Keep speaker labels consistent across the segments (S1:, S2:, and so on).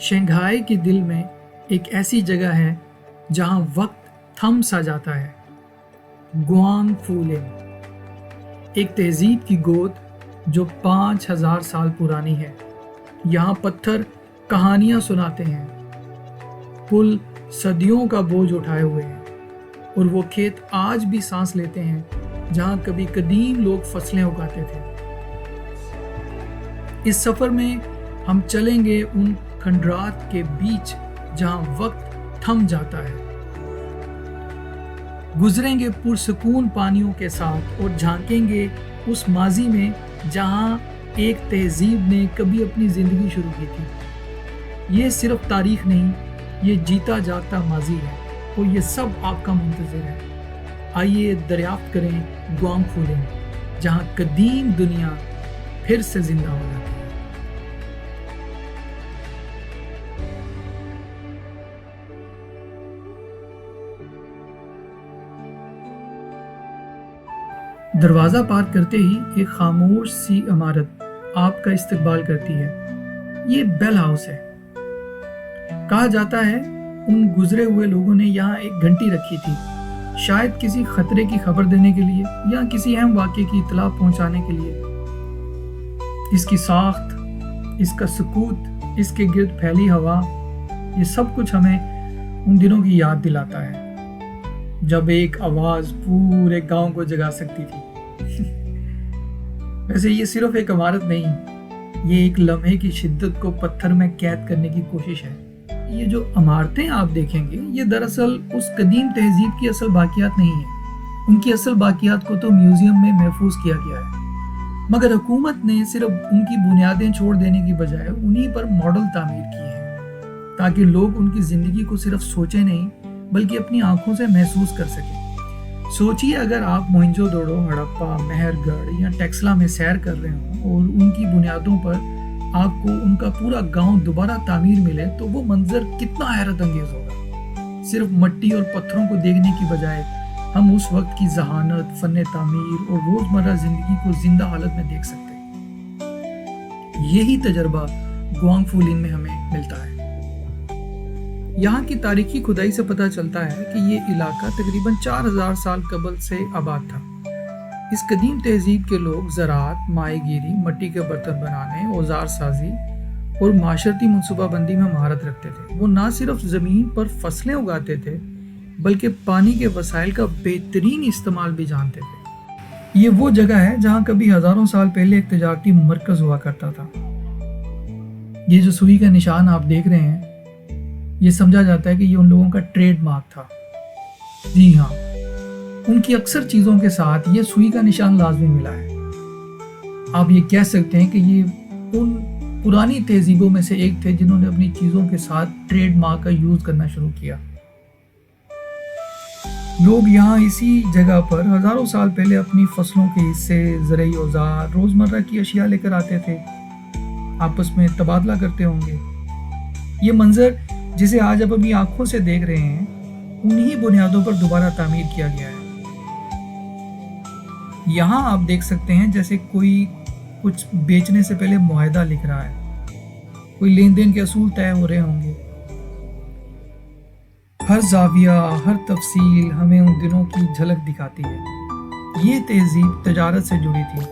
S1: Shanghai के दिल में एक ऐसी जगह है जहां वक्त थम सा जाता है। गुआंग फू लिन, एक तहजीब की गोद जो 5000 साल पुरानी है। यहाँ पत्थर कहानियां सुनाते हैं, पुल सदियों का बोझ उठाए हुए हैं, और वो खेत आज भी सांस लेते हैं जहाँ कभी कदीम लोग फसलें उगाते थे। इस सफर में हम चलेंगे उन खंडरात के बीच जहाँ वक्त थम जाता है, गुजरेंगे पुरसकून पानियों के साथ और झांकेंगे उस माजी में जहाँ एक तहजीब ने कभी अपनी जिंदगी शुरू की थी। ये सिर्फ तारीख नहीं, ये जीता जागता माजी है, और ये सब आपका मुंतज़िर है। आइए दरियाफ्त करें गुआंग फू लिन, जहाँ कदीम दुनिया फिर से जिंदा हो जाती है। दरवाज़ा पार करते ही एक खामोश सी इमारत आपका इस्तकबाल करती है। ये बेल हाउस है। कहा जाता है उन गुजरे हुए लोगों ने यहाँ एक घंटी रखी थी, शायद किसी खतरे की खबर देने के लिए या किसी अहम वाक़े की इत्तला पहुंचाने के लिए। इसकी साख्त, इसका सुकूत, इसके गिर्द फैली हवा, ये सब कुछ हमें उन दिनों की याद दिलाता है जब एक आवाज पूरे गांव को जगा सकती थी। वैसे ये सिर्फ एक इमारत नहीं, ये एक लम्हे की शिद्दत को पत्थर में कैद करने की कोशिश है। ये जो इमारतें आप देखेंगे, ये दरअसल उस कदीम तहजीब की असल बाकियात नहीं है। उनकी असल बाकियात को तो म्यूजियम में महफूज किया गया है, मगर हुकूमत ने सिर्फ उनकी बुनियादें छोड़ देने की बजाय उन्हीं पर मॉडल तामीर किए हैं, ताकि लोग उनकी जिंदगी को सिर्फ सोचे नहीं बल्कि अपनी आंखों से महसूस कर सकें। सोचिए, अगर आप मोहनजोदड़ो, हड़प्पा, मेहरगढ़ या टेक्सला में सैर कर रहे हों और उनकी बुनियादों पर आपको उनका पूरा गांव दोबारा तामीर मिले, तो वो मंजर कितना हैरत अंगेज होगा। सिर्फ मिट्टी और पत्थरों को देखने की बजाय हम उस वक्त की जहानत, फन्ने तामीर और रोजमर्रा जिंदगी को जिंदा हालत में देख सकते हैं। यही तजर्बा गुआंग फू लिन में हमें मिलता है। यहाँ की तारीखी खुदाई से पता चलता है कि ये इलाका तकरीबन 4000 साल कबल से आबाद था। इस कदीम तहजीब के लोग ज़राअत, माहीगीरी, मिट्टी के बर्तन बनाने, औजार साजी और माशरती मनसूबाबंदी में महारत रखते थे। वो ना सिर्फ ज़मीन पर फसलें उगाते थे बल्कि पानी के वसाइल का बेहतरीन इस्तेमाल भी जानते थे। ये वो जगह है जहाँ कभी हज़ारों साल पहले एक तजारती मरकज़ हुआ करता था। ये जो सुई का निशान आप देख रहे हैं, ये समझा जाता है कि ये उन लोगों का ट्रेडमार्क था। जी हाँ, उनकी अक्सर चीज़ों के साथ ये सुई का निशान लाजमी मिला है। आप ये कह सकते हैं कि ये उन पुरानी तहजीबों में से एक थे जिन्होंने अपनी चीज़ों के साथ ट्रेडमार्क का यूज़ करना शुरू किया। लोग यहाँ इसी जगह पर हज़ारों साल पहले अपनी फसलों के हिस्से, ज़रूरी औजार, रोज़मर्रा की अशिया लेकर आते थे, आपस में तबादला करते होंगे। ये मंजर जिसे आज आप अपनी आंखों से देख रहे हैं, उन्हीं बुनियादों पर दोबारा तामीर किया गया है। यहाँ आप देख सकते हैं जैसे कोई कुछ बेचने से पहले मुआहदा लिख रहा है, कोई लेन देन के असूल तय हो रहे होंगे। हर जाविया, हर तफसील हमें उन दिनों की झलक दिखाती है। ये तहजीब तजारत से जुड़ी थी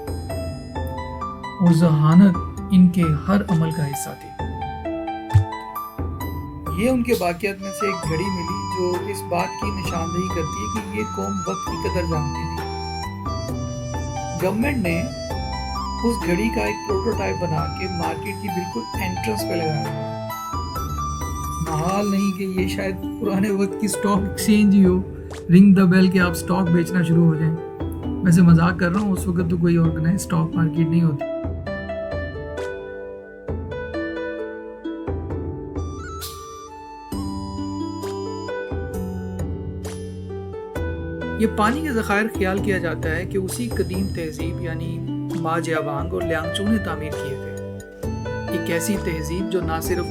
S1: और जहानत इनके हर अमल का हिस्सा थी। ये उनके बाकियात में से एक घड़ी मिली जो इस बात की निशानदेही करती है कि ये कौम वक्त की कदर जानती थी। गवर्नमेंट ने उस घड़ी का एक प्रोटोटाइप बना के मार्केट की बिल्कुल एंट्रेंस पे लगाया। महाल नहीं कि ये शायद पुराने वक्त की स्टॉक एक्सचेंज ही हो, रिंग द बेल के आप स्टॉक बेचना शुरू हो जाएं। वैसे मजाक कर रहा हूँ, उस वक्त तो कोई ऑर्गेनाइज स्टॉक मार्केट नहीं होती। ये पानी के ज़खायर ख्याल किया जाता है कि उसी कदीम तहजीब यानी मा जियावांग और लियांगचू ने तामीर किए थे। एक ऐसी तहजीब जो ना सिर्फ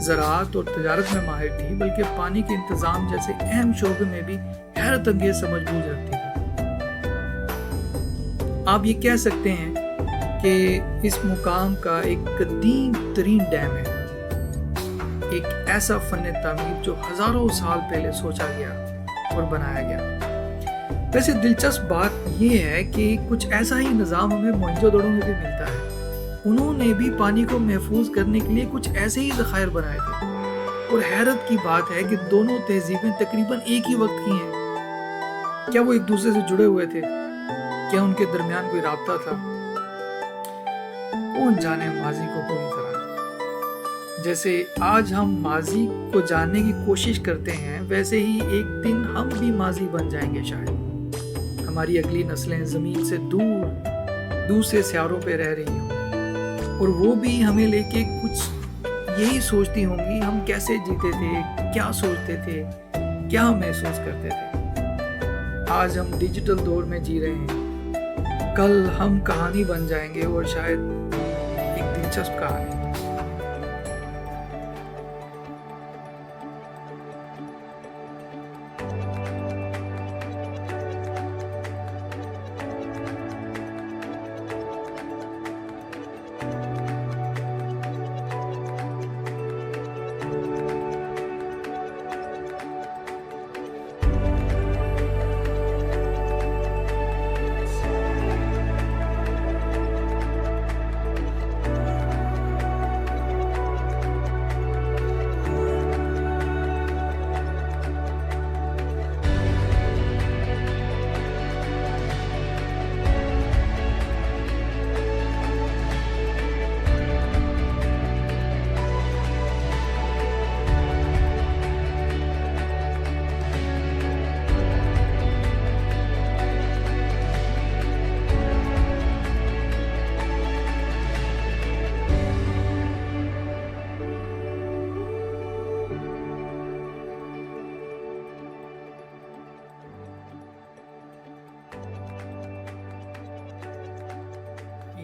S1: ज़राअत और तजारत में माहिर थी बल्कि पानी के इंतज़ाम जैसे अहम शोबे में भी हैरत अंगेज समझबूझ रखती थी। आप ये कह सकते हैं कि इस मुकाम का एक कदीम तरीन डैम है। ایک ایسا فن تعمیر جو ہزاروں سال پہلے سوچا گیا اور بنایا گیا۔ ویسے دلچسپ بات یہ ہے کہ کچھ ایسا ہی نظام ہمیں موہنجو دڑو میں بھی ملتا ہے۔ انہوں نے بھی پانی کو محفوظ کرنے کے لیے کچھ ایسے ہی ذخائر بنائے تھے، اور حیرت کی بات ہے کہ دونوں تہذیبیں تقریباً ایک ہی وقت کی ہیں۔ کیا وہ ایک دوسرے سے جڑے ہوئے تھے؟ کیا ان کے درمیان کوئی رابطہ تھا؟ کون جانے ماضی کو پوری طرح۔ جیسے آج ہم ماضی کو جاننے کی کوشش کرتے ہیں، ویسے ہی ایک دن ہم بھی ماضی بن جائیں گے شاید۔ ہماری اگلی نسلیں زمین سے دور سے سیاروں پہ رہ رہی ہوں، اور وہ بھی ہمیں لے کے کچھ یہی سوچتی ہوں گی ہم کیسے جیتے تھے، کیا سوچتے تھے، کیا محسوس کرتے تھے۔ آج ہم ڈیجیٹل دور میں جی رہے ہیں، کل ہم کہانی بن جائیں گے، اور شاید ایک دلچسپ کہانی۔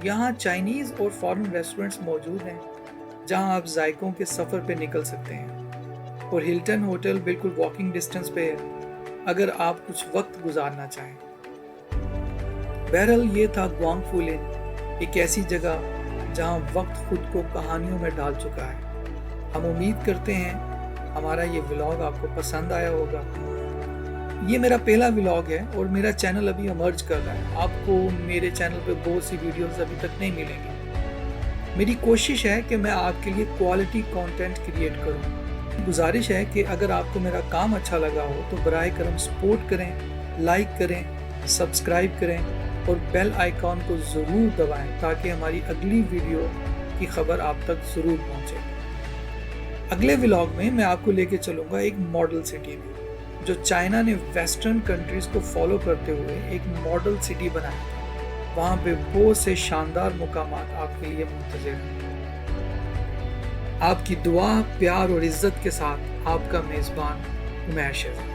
S1: یہاں چائنیز اور فارن ریسٹورنٹس موجود ہیں جہاں آپ ذائقوں کے سفر پہ نکل سکتے ہیں، اور ہلٹن ہوٹل بالکل واکنگ ڈسٹنس پہ ہے اگر آپ کچھ وقت گزارنا چاہیں۔ بہرحال یہ تھا گوانگ فو لن، ایک ایسی جگہ جہاں وقت خود کو کہانیوں میں ڈال چکا ہے۔ ہم امید کرتے ہیں ہمارا یہ ولاگ آپ کو پسند آیا ہوگا۔ یہ میرا پہلا ولاگ ہے اور میرا چینل ابھی امرج کر رہا ہے۔ آپ کو میرے چینل پہ بہت سی ویڈیوز ابھی تک نہیں ملیں گی۔ میری کوشش ہے کہ میں آپ کے لیے کوالٹی کانٹینٹ کریٹ کروں۔ گزارش ہے کہ اگر آپ کو میرا کام اچھا لگا ہو تو براہ کرم سپورٹ کریں، لائک کریں، سبسکرائب کریں اور بیل آئیکن کو ضرور دبائیں تاکہ ہماری اگلی ویڈیو کی خبر آپ تک ضرور پہنچے۔ اگلے ولاگ میں میں آپ کو لے کے چلوں گا ایک ماڈل سٹی میں، جو چائنا نے ویسٹرن کنٹریز کو فالو کرتے ہوئے ایک ماڈل سٹی بنایا تھا۔ وہاں پہ بہت سے شاندار مقامات آپ کے لیے منتظر ہیں۔ آپ کی دعا، پیار اور عزت کے ساتھ آپ کا میزبان عمیر شہزاد۔